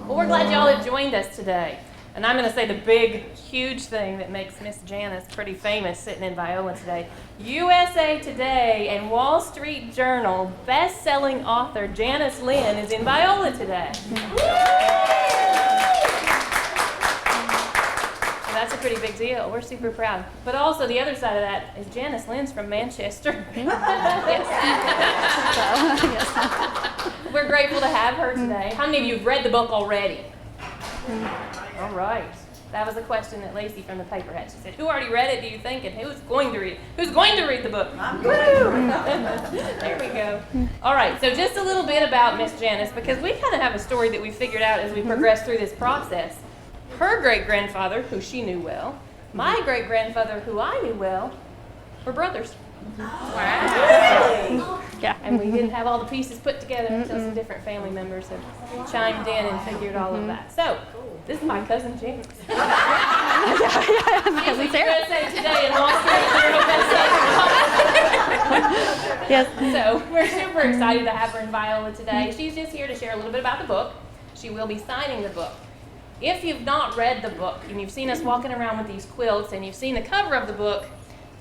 Well, we're glad y'all have joined us today. And I'm going to say the big, huge thing that makes Miss Janice pretty famous sitting in Viola today. USA Today and Wall Street Journal best-selling author Janice Lynn is in Viola today. And that's a pretty big deal. We're super proud. But also the other side of that is Janice Lynn's from Manchester. Yes. We're grateful to have her today. How many of you have read the book already? All right. That was a question that Lacey from the paper had. She said, who already read it, do you think, and who's going to read it? Who's going to read the book? There we go. All right, so just a little bit about Miss Janice, because we kind of have a story that we figured out as we progressed through this process. Her great-grandfather, who she knew well, my great-grandfather, who I knew well, were brothers. Wow. Yeah. And we didn't have all the pieces put together until some different family members have chimed in and figured all of that. So, this is my cousin Janice. Cousin Sarah. USA Today and Wall Street Journal. Yes. So, we're super excited to have her in Viola today. She's just here to share a little bit about the book. She will be signing the book. If you've not read the book and you've seen us walking around with these quilts and you've seen the cover of the book,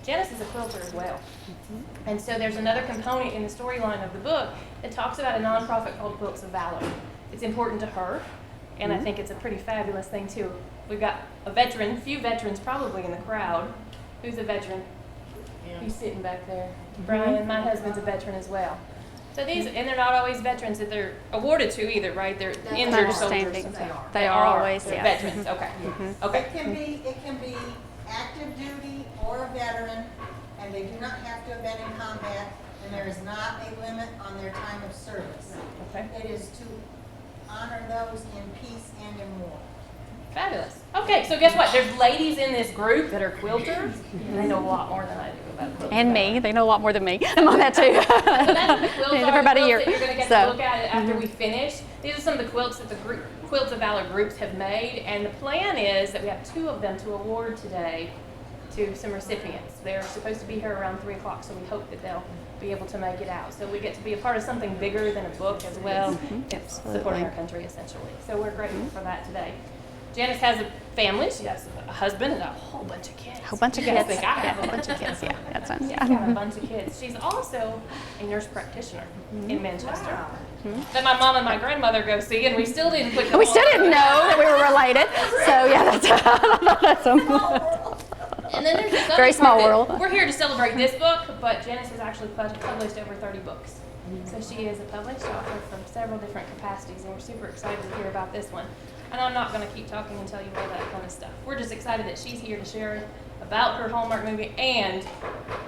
Janice is a quilter as well. And so there's another component in the storyline of the book that talks about a nonprofit called Quilts of Valor. It's important to her, and I think it's a pretty fabulous thing too. We've got a few veterans probably in the crowd. Who's a veteran? He's sitting back there. Brian, my husband's a veteran as well. So these, and they're not always veterans that they're awarded to either, right? They're injured soldiers. They are always, they're yes. veterans. Okay. Okay. It can be active duty or a veteran, and they do not have to have been in combat, and there is not a limit on their time of service. Okay. It is to honor those in peace and in war. Fabulous. Okay, so guess what? There's ladies in this group that are quilters. They know a lot more than I do about quilting. And me. They know a lot more than me. I'm on that too. So that's what the quilts are. For about a year. That you're going to get to look at it after we finish. These are some of the quilts that the Quilts of Valor groups have made, and the plan is that we have 2 of them to award today to some recipients. They're supposed to be here around 3 o'clock, so we hope that they'll be able to make it out. So we get to be a part of something bigger than a book as well. It's supporting our country essentially. So we're grateful for that today. Janice has a family. She has a husband and a whole bunch of kids. A whole bunch of kids. I think I have a bunch of kids. Yeah, that's fun. She's got a bunch of kids. She's also a nurse practitioner in Manchester that my mom and my grandmother go see, and we still didn't put them We still didn't know that we were related. So yeah, that's And then there's this other very small part that world. We're here to celebrate this book, but Janice has actually published over 30 books. So she is a published author from several different capacities, and we're super excited to hear about this one. And I'm not going to keep talking and tell you all that kind of stuff. We're just excited that she's here to share about her Hallmark movie, and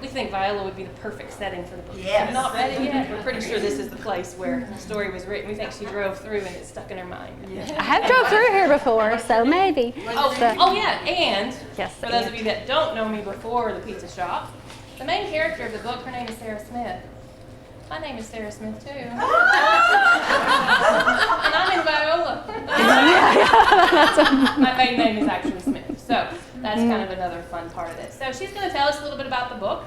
we think Viola would be the perfect setting for the book. Yes. We've not read it yet. We're pretty sure this is the place where the story was written. We think she drove through and it's stuck in her mind. I have drove through here before, so maybe. Oh yeah, and Yes, for those of you that don't know me before the pizza shop, the main character of the book, her name is Sarah Smith. My name is Sarah Smith too. And I'm in Viola. My main name is actually Smith. So that's kind of another fun part of this. So she's going to tell us a little bit about the book,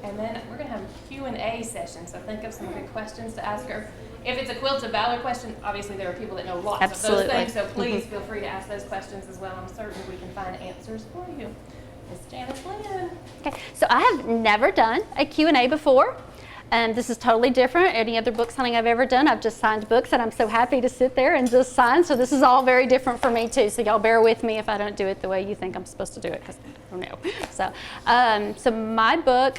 and then we're going to have a Q&A session. So think of some good questions to ask her. If it's a Quilts of Valor question, obviously there are people that know lots of those things, so please feel free to ask those questions as well. I'm certain we can find answers for you. Miss Janice Lynn. Okay, so I have never done a Q&A before. This is totally different. Any other book signing I've ever done, I've just signed books, and I'm so happy to sit there and just sign. So this is all very different for me too. So y'all bear with me if I don't do it the way you think I'm supposed to do it, because I don't know. So my book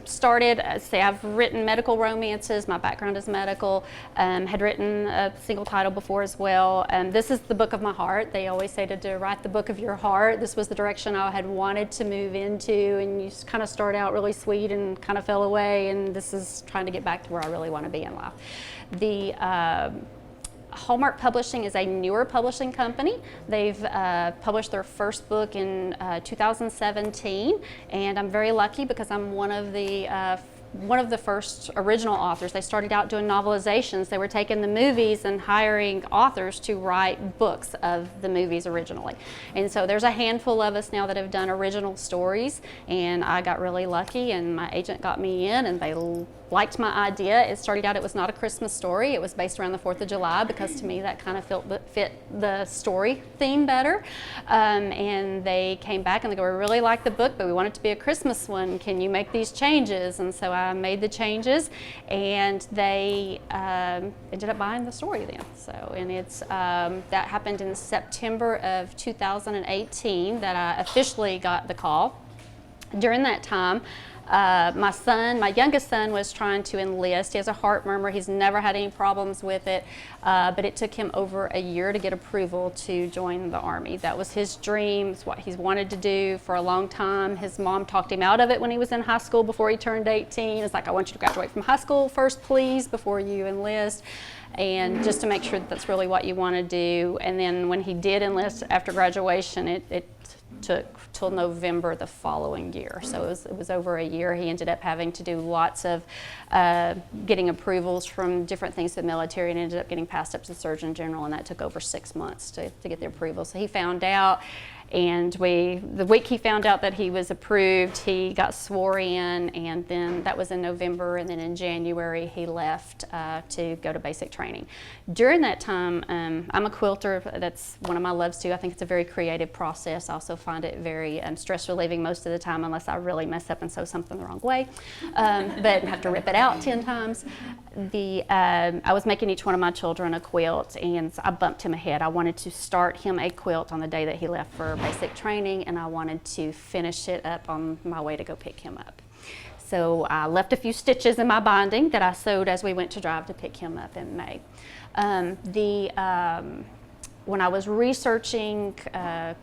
started. Say I've written medical romances. My background is medical. Had written a single title before as well. This is the book of my heart. They always say to write the book of your heart. This was the direction I had wanted to move into, and you just kind of start out really sweet and kind of fell away, and this is trying to get back to where I really want to be in life. The Hallmark Publishing is a newer publishing company. They've published their first book in 2017, and I'm very lucky because I'm one of the first original authors. They started out doing novelizations. They were taking the movies and hiring authors to write books of the movies originally. And so there's a handful of us now that have done original stories, and I got really lucky, and my agent got me in, and they liked my idea. It started out, it was not a Christmas story. It was based around the 4th of July because to me that kind of fit the story theme better. And they came back and they go, we really like the book, but we want it to be a Christmas one. Can you make these changes? And so I made the changes, and they ended up buying the story then. So, and it's that happened in September of 2018 that I officially got the call. During that time, my youngest son was trying to enlist. He has a heart murmur. He's never had any problems with it, but it took him over a year to get approval to join the Army. That was his dream. It's what he's wanted to do for a long time. His mom talked him out of it when he was in high school before he turned 18. It's like, I want you to graduate from high school first, please, before you enlist. And just to make sure that that's really what you want to do. And then when he did enlist after graduation, it took till November the following year. So it was over a year. He ended up having to do lots of getting approvals from different things to the military, and ended up getting passed up to the Surgeon General, and that took over 6 months to get the approval. So he found out, and the week he found out that he was approved, he got swore in, and then that was in November, and then in January he left to go to basic training. During that time, I'm a quilter. That's one of my loves too. I think it's a very creative process. I also find it very stress relieving most of the time, unless I really mess up and sew something the wrong way, but have to rip it out 10 times. I was making each one of my children a quilt, and I bumped him ahead. I wanted to start him a quilt on the day that he left for basic training, and I wanted to finish it up on my way to go pick him up. So I left a few stitches in my binding that I sewed as we went to drive to pick him up in May. When I was researching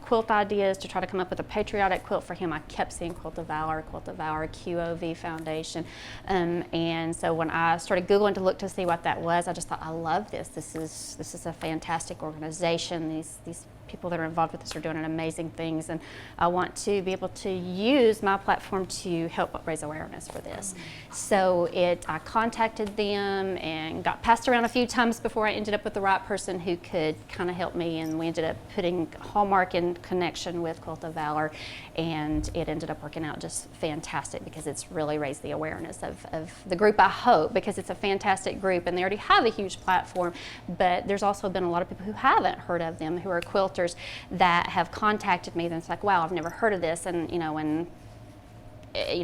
quilt ideas to try to come up with a patriotic quilt for him, I kept seeing Quilt of Valor, QOV Foundation. And so when I started Googling to look to see what that was, I just thought, I love this. This is a fantastic organization. These people that are involved with this are doing amazing things, and I want to be able to use my platform to help raise awareness for this. So I contacted them and got passed around a few times before I ended up with the right person who could kind of help me, and we ended up putting Hallmark in connection with Quilt of Valor, and it ended up working out just fantastic because it's really raised the awareness of the group, I hope, because it's a fantastic group and they already have a huge platform, but there's also been a lot of people who haven't heard of them, who are quilters, that have contacted me, and it's like, wow, I've never heard of this, and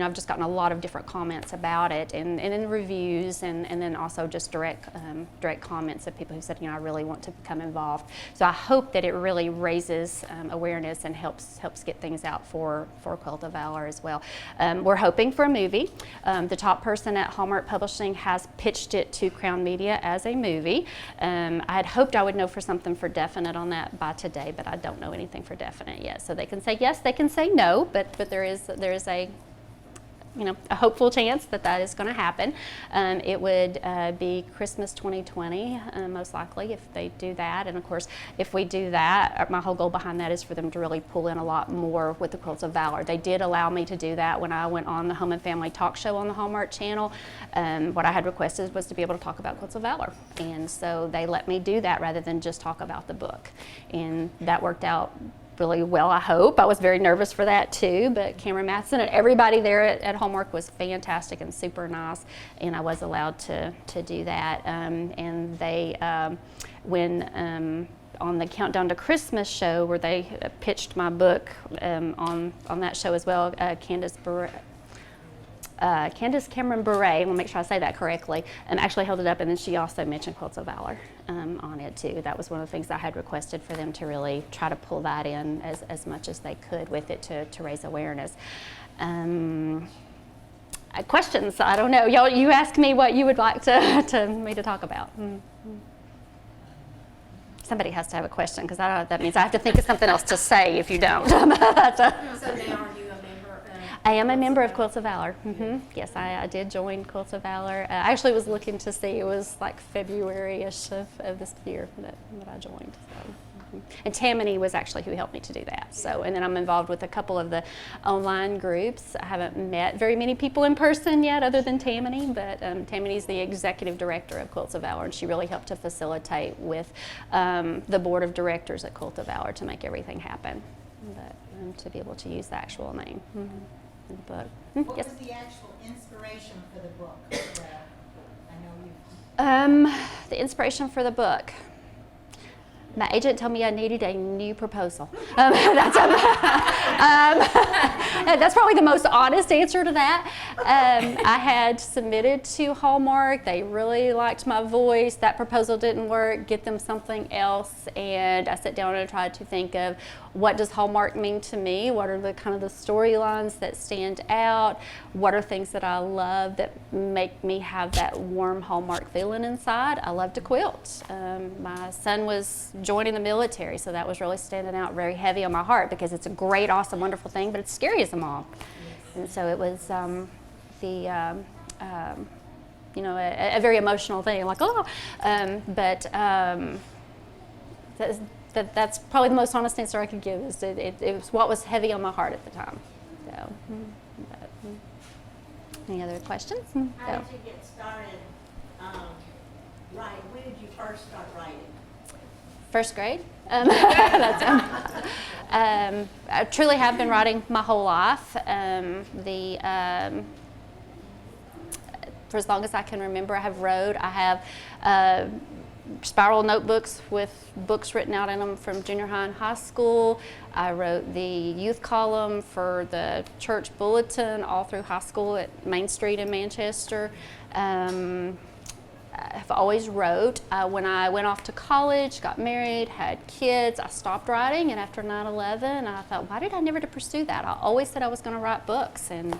I've just gotten a lot of different comments about it, and in reviews, and then also just direct comments of people who said, I really want to become involved. So I hope that it really raises awareness and helps get things out for Quilt of Valor as well. We're hoping for a movie. The top person at Hallmark Publishing has pitched it to Crown Media as a movie. I had hoped I would know for something for definite on that by today, but I don't know anything for definite yet. So they can say yes, they can say no, but there is a hopeful chance that is going to happen. It would be Christmas 2020, most likely, if they do that. And of course, if we do that, my whole goal behind that is for them to really pull in a lot more with the Quilts of Valor. They did allow me to do that when I went on the Home and Family Talk Show on the Hallmark Channel. What I had requested was to be able to talk about Quilts of Valor. And so they let me do that rather than just talk about the book. And that worked out really well, I hope. I was very nervous for that too, but Cameron Matheson and everybody there at Hallmark was fantastic and super nice, and I was allowed to do that. And they, when on the Countdown to Christmas show, where they pitched my book on that show as well, Candace Cameron Bure, I want to make sure I say that correctly, actually held it up, and then she also mentioned Quilts of Valor on it too. That was one of the things I had requested for them to really try to pull that in as much as they could with it to raise awareness. Questions? I don't know. Y'all, you ask me what you would like me to talk about. Somebody has to have a question, because that means I have to think of something else to say if you don't. So now are you a member? I am a member of Quilts of Valor. Yes, I did join Quilts of Valor. I actually was looking to see, it was like February-ish of this year that I joined. So. And Tammany was actually who helped me to do that. So, and then I'm involved with a couple of the online groups. I haven't met very many people in person yet other than Tammany, but Tammany's the executive director of Quilts of Valor, and she really helped to facilitate with the board of directors at Quilt of Valor to make everything happen, but to be able to use the actual name. in the book. What Yes. was the actual inspiration for the book? I know you. The inspiration for the book. My agent told me I needed a new proposal. That's probably the most honest answer to that. I had submitted to Hallmark. They really liked my voice. That proposal didn't work. Get them something else. And I sat down and tried to think of what does Hallmark mean to me? What are the kind of the storylines that stand out? What are things that I love that make me have that warm Hallmark feeling inside? I love to quilt. My son was joining the military, so that was really standing out very heavy on my heart because it's a great, awesome, wonderful thing, but it's scary as a mom. And so it was a very emotional thing, like, oh, that's probably the most honest answer I could give. Is it was what was heavy on my heart at the time. So, any other questions? How did you get started writing? When did you first start writing? First grade. I truly have been writing my whole life. For as long as I can remember, I have wrote. I have spiral notebooks with books written out in them from junior high and high school. I wrote the youth column for the church bulletin all through high school at Main Street in Manchester. I've always wrote. When I went off to college, got married, had kids, I stopped writing, and after 9/11, I thought, why did I never pursue that? I always said I was going to write books, and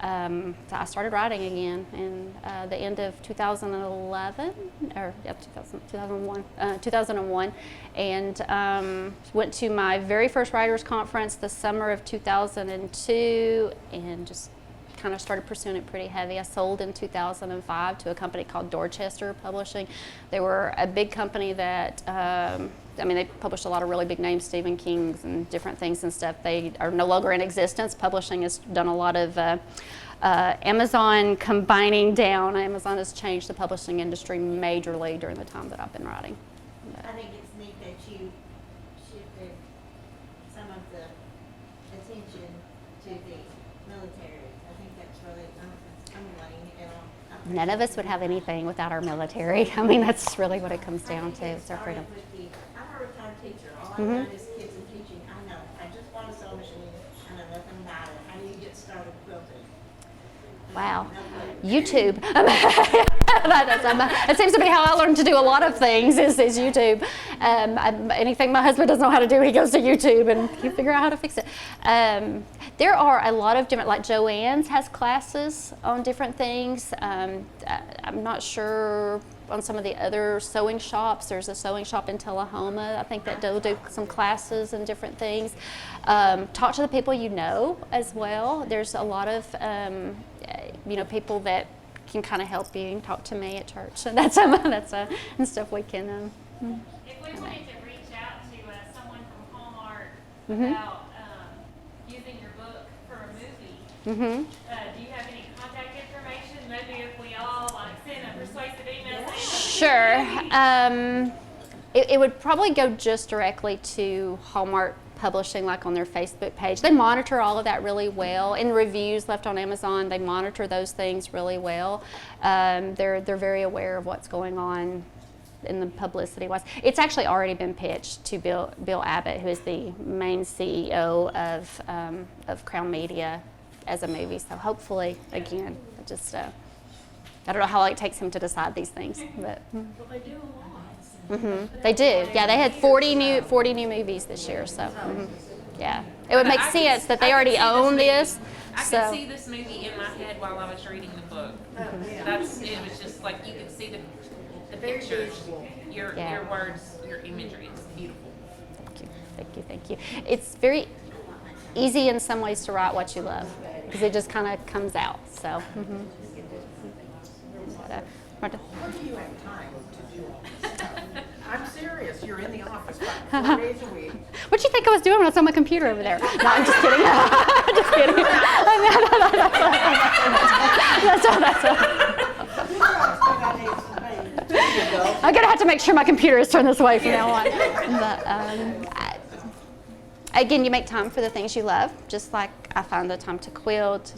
so I started writing again in the end of 2011, or 2001, and went to my very first writers conference the summer of 2002, and just kind of started pursuing it pretty heavy. I sold in 2005 to a company called Dorchester Publishing. They were a big company that, they published a lot of really big names, Stephen King's and different things and stuff. They are no longer in existence. Publishing has done a lot of Amazon combining down. Amazon has changed the publishing industry majorly during the time that I've been writing. I think it's neat that you shifted some of the attention to the military. I think that's really stimulating. None of us would have anything without our military. I mean, that's really what it comes down to. It's our freedom. I'm a retired teacher. All I've done is kids and teaching. I know. I just bought a sewing machine. I know nothing about it. How do you get started quilting? Wow. YouTube. It seems to be how I learned to do a lot of things is YouTube. Anything my husband doesn't know how to do, he goes to YouTube and you figure out how to fix it. There are a lot of different, like Joann's has classes on different things. I'm not sure on some of the other sewing shops. There's a sewing shop in Tullahoma. I think that they'll do some classes and different things. Talk to the people you know as well. There's a lot of people that can kind of help you and talk to me at church. And that's and stuff we can. If we wanted to reach out to someone from Hallmark about using your book for a movie, do you have any contact information? Maybe if we all send a persuasive email. Sure. It would probably go just directly to Hallmark Publishing, like on their Facebook page. They monitor all of that really well. In reviews left on Amazon, they monitor those things really well. They're very aware of what's going on in the publicity wise. It's actually already been pitched to Bill Abbott, who is the main CEO of Crown Media, as a movie. So hopefully, again, I don't know how long it takes him to decide these things, but. Well, they do a lot. They do. Yeah, they had 40 new movies this year. So, yeah, it would make sense that they already own this. I could see this movie in my head while I was reading the book. It was just like you could see the pictures, your words, your imagery. It's beautiful. Thank you. It's very easy in some ways to write what you love because it just kind of comes out. So. Where do you have time to do all this stuff? I'm serious. You're in the office 4 days a week. What do you think I was doing when I was on my computer over there? No, I'm just kidding. Just kidding. I'm gonna have to make sure my computer is turned this way from now on. But Again, you make time for the things you love, just like I find the time to quilt,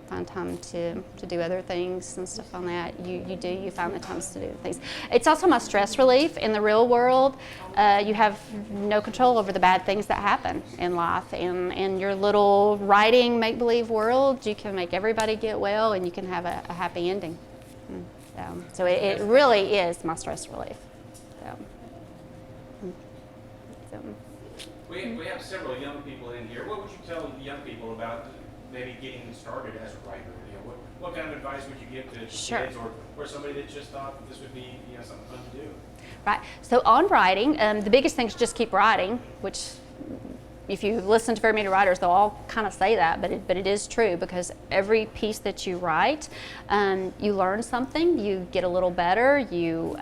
find time to do other things and stuff on that. You find the times to do things. It's also my stress relief. In the real world, you have no control over the bad things that happen in life. And in your little writing make-believe world, you can make everybody get well and you can have a happy ending. So it really is my stress relief. So. We have several young people in here. What would you tell the young people about maybe getting started as a writer? What kind of advice would you give to Sure. kids or somebody that just thought that this would be something fun to do? Right. So on writing, the biggest thing is just keep writing, which if you listen to very many writers, they'll all kind of say that, but it is true, because every piece that you write, you learn something, you get a little better, you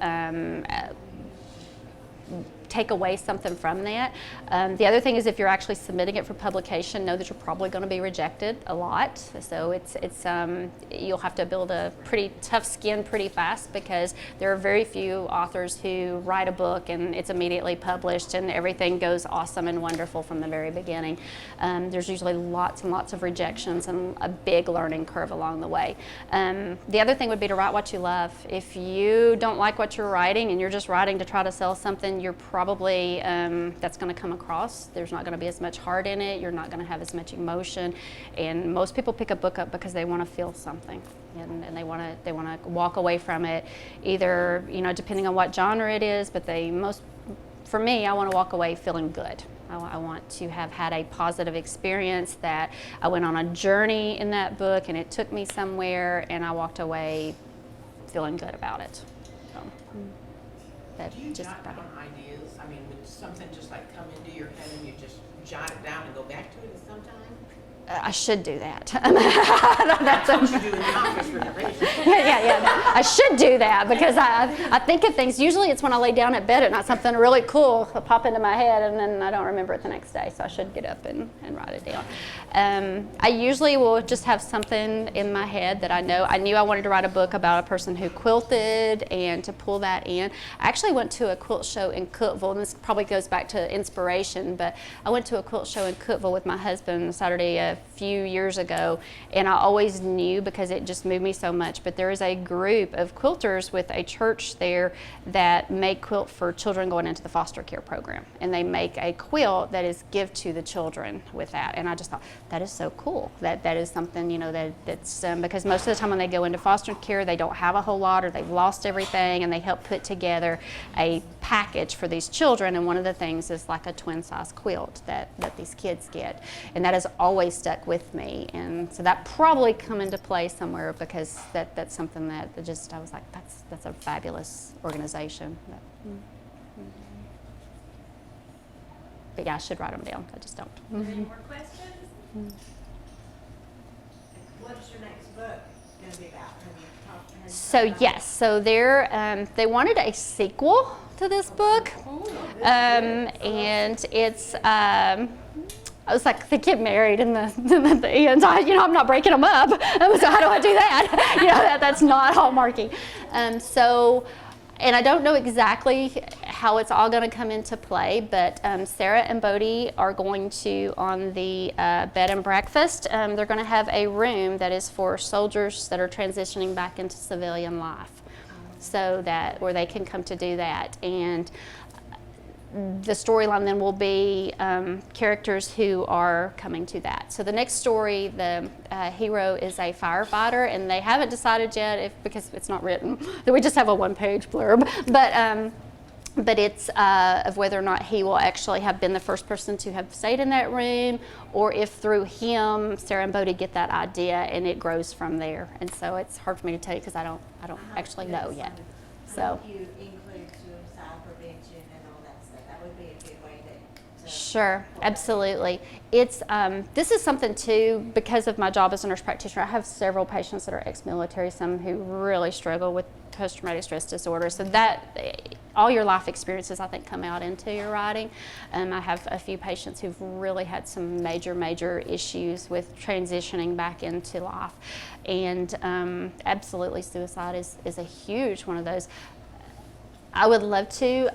take away something from that. The other thing is, if you're actually submitting it for publication, know that you're probably going to be rejected a lot. So it's you'll have to build a pretty tough skin pretty fast, because there are very few authors who write a book and it's immediately published and everything goes awesome and wonderful from the very beginning. There's usually lots and lots of rejections and a big learning curve along the way. The other thing would be to write what you love. If you don't like what you're writing and you're just writing to try to sell something, you're probably that's going to come across. There's not going to be as much heart in it. You're not going to have as much emotion. And most people pick a book up because they want to feel something, and they want to walk away from it, either depending on what genre it is. But for me, I want to walk away feeling good. I want to have had a positive experience, that I went on a journey in that book and it took me somewhere, and I walked away feeling good about it. So, Do you jot down ideas? I mean, would something just like come into your head and you just jot it down and go back to it at some time? I should do that. That's what you do in the office for the radio. Yeah. I should do that, because I think of things. Usually it's when I lay down at bed at night, something really cool will pop into my head, and then I don't remember it the next day, so I should get up and write it down. I usually will just have something in my head that I knew I wanted to write a book about a person who quilted, and to pull that in. I actually went to a quilt show in Cookeville, and this probably goes back to inspiration, but I went to a quilt show in Cookeville with my husband Saturday a few years ago, and I always knew, because it just moved me so much, but there is a group of quilters with a church there that make quilt for children going into the foster care program, and they make a quilt that is give to the children with that. And I just thought, that is so cool. That is something, that's because most of the time when they go into foster care, they don't have a whole lot, or they've lost everything, and they help put together a package for these children. And one of the things is like a twin size quilt that these kids get, and that has always stuck with me. And so that probably come into play somewhere, because that's something that I was like, that's a fabulous organization. But yeah, I should write them down. I just don't. Any more questions? What's your next book going to be about? Have you talked to her So about yes, so they wanted a sequel to this book, and it's. I was like, they get married in the end. I'm not breaking them up. So how do I do that? That's not Hallmarky. And I don't know exactly how it's all going to come into play, but Sarah and Bodie are going to, on the bed and breakfast, they're going to have a room that is for soldiers that are transitioning back into civilian life, so that where they can come to do that. And the storyline then will be characters who are coming to that. So the next story, the hero is a firefighter, and they haven't decided yet because it's not written. We just have a one-page blurb, but it's of whether or not he will actually have been the first person to have stayed in that room, or if through him Sarah and Bodie get that idea and it grows from there. And so it's hard for me to tell you, because I don't actually know yet. I hope you include suicide prevention and all that stuff. That would be a good way to Sure, absolutely. It's this is something too, because of my job as a nurse practitioner. I have several patients that are ex-military, some who really struggle with post-traumatic stress disorder. So that all your life experiences, I think, come out into your writing. I have a few patients who've really had some major issues with transitioning back into life, and absolutely, suicide is a huge one of those. I would love to.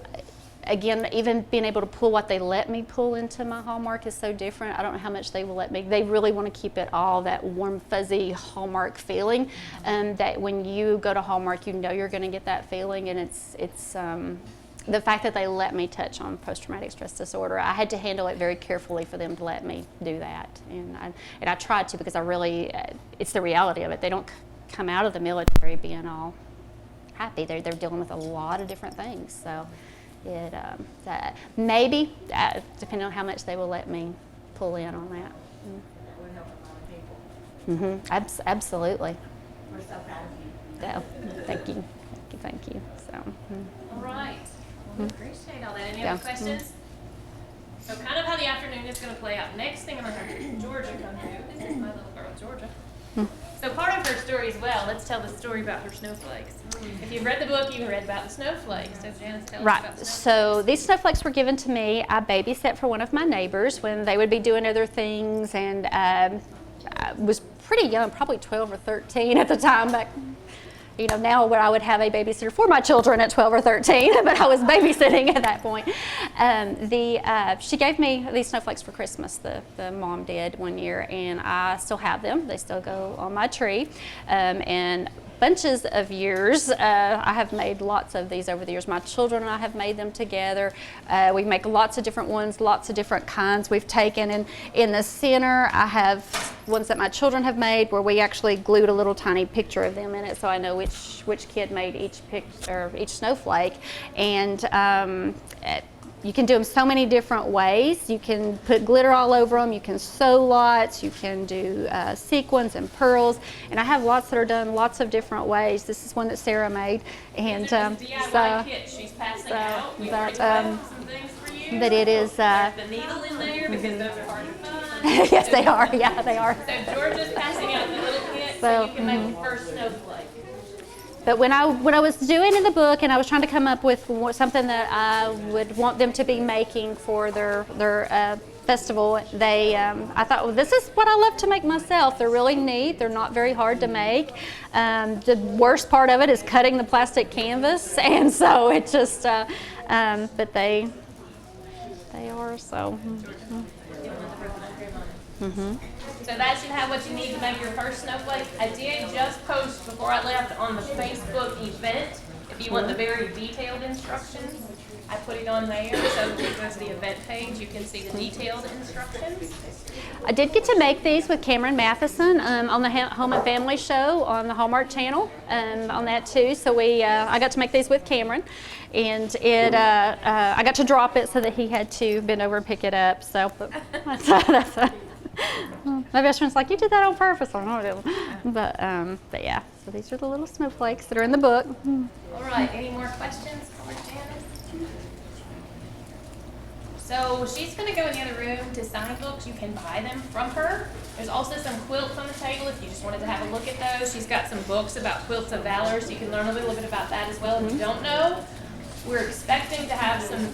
again, even being able to pull what they let me pull into my Hallmark is so different. I don't know how much they will let me. They really want to keep it all that warm, fuzzy Hallmark feeling. That when you go to Hallmark, you know you're going to get that feeling, and it's the fact that they let me touch on post-traumatic stress disorder. I had to handle it very carefully for them to let me do that, and I tried to, because I really, it's the reality of it. They don't come out of the military being all happy. They're dealing with a lot of different things. So it maybe depending on how much they will let me pull in on that. That would help a lot of people. Absolutely. We're so proud of you. So, thank you. So. All right. Well, we appreciate all that. Any Yeah. other questions? So kind of how the afternoon is going to play out. Next thing I'm going to have Georgia come through. This is my little girl, Georgia. So part of her story as well, let's tell the story about her snowflakes. If you've read the book, you read about the snowflakes. So Janice, tell us about the snowflakes. So these snowflakes were given to me. I babysat for one of my neighbors when they would be doing other things, and I was pretty young, probably 12 or 13 at the time. But now where I would have a babysitter for my children at 12 or 13, but I was babysitting at that point. She gave me these snowflakes for Christmas, the mom did one year, and I still have them. They still go on my tree. And bunches of years, I have made lots of these over the years. My children and I have made them together. We make lots of different ones, lots of different kinds we've taken. And in the center, I have ones that my children have made where we actually glued a little tiny picture of them in it, so I know which kid made each snowflake. And you can do them so many different ways. You can put glitter all over them. You can sew lots. You can do sequins and pearls. And I have lots that are done lots of different ways. This is one that Sarah made. And DIY kit she's passing out. We already have some things for you. but it is. There's the needle in there because those are hard to find. Yes, they are. Yeah, they are. So Georgia's passing out the little kit so you can make your first snowflake. But when I was doing in the book, and I was trying to come up with something that I would want them to be making for their festival, I thought, well, this is what I love to make myself. They're really neat. They're not very hard to make. The worst part of it is cutting the plastic canvas, and so it just. But they are so. So that should have what you need to make your first snowflake. I did just post before I left on the Facebook event. If you want the very detailed instructions, I put it on there. So if you go to the event page, you can see the detailed instructions. I did get to make these with Cameron Matheson on the Home and Family Show on the Hallmark Channel, on that too. So I got to make these with Cameron, and I got to drop it so that he had to bend over and pick it up. So that's my best friend's like, you did that on purpose. I know I didn't. But yeah, so these are the little snowflakes that are in the book. All right, any more questions for Janice? So she's going to go in the other room to sign books. You can buy them from her. There's also some quilts on the table if you just wanted to have a look at those. She's got some books about quilts of valor, so you can learn a little bit about that as well if you don't know. We're expecting to have some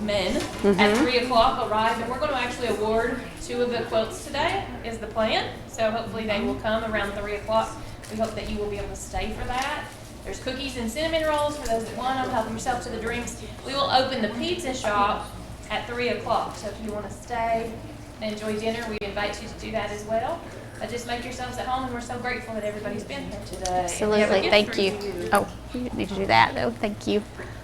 men at 3 o'clock arrive, and we're going to actually award 2 of the quilts today is the plan. So hopefully they will come around 3 o'clock. We hope that you will be able to stay for that. There's cookies and cinnamon rolls for those that want them. Help yourself to the drinks. We will open the pizza shop at 3 o'clock. So if you want to stay and enjoy dinner, we invite you to do that as well. But just make yourselves at home, and we're so grateful that everybody's been here today. Absolutely, thank you. Oh, you didn't need to do that though. Thank you.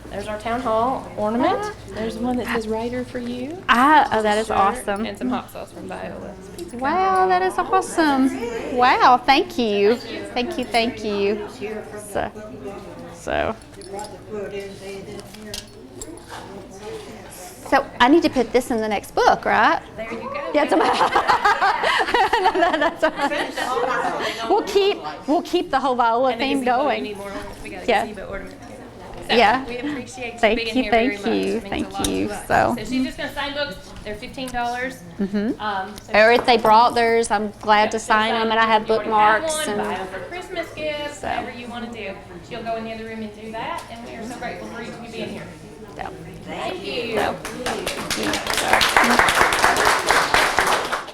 There's our town hall ornament. There's one that says "Writer for you." Oh, that is awesome. And some hot sauce from Viola. Wow, that is awesome. Wow, thank you. Thank you, thank you. So I need to put this in the next book, right? There you go. Yeah, we'll keep the whole Viola theme We going. need more ornaments. We got a Yeah. gazebo ornament. So Yeah. we appreciate you Thank being you, here very thank much. you, It means thank a lot you. to us. So- she's just going to sign books. They're $15. Or if they brought theirs, I'm glad to sign them, and I have You already have bookmarks. one, And buy them for Christmas gifts, whatever you want to do. She'll go in the other room and do that, and we are so grateful for each of you being here. so. Thank you. So.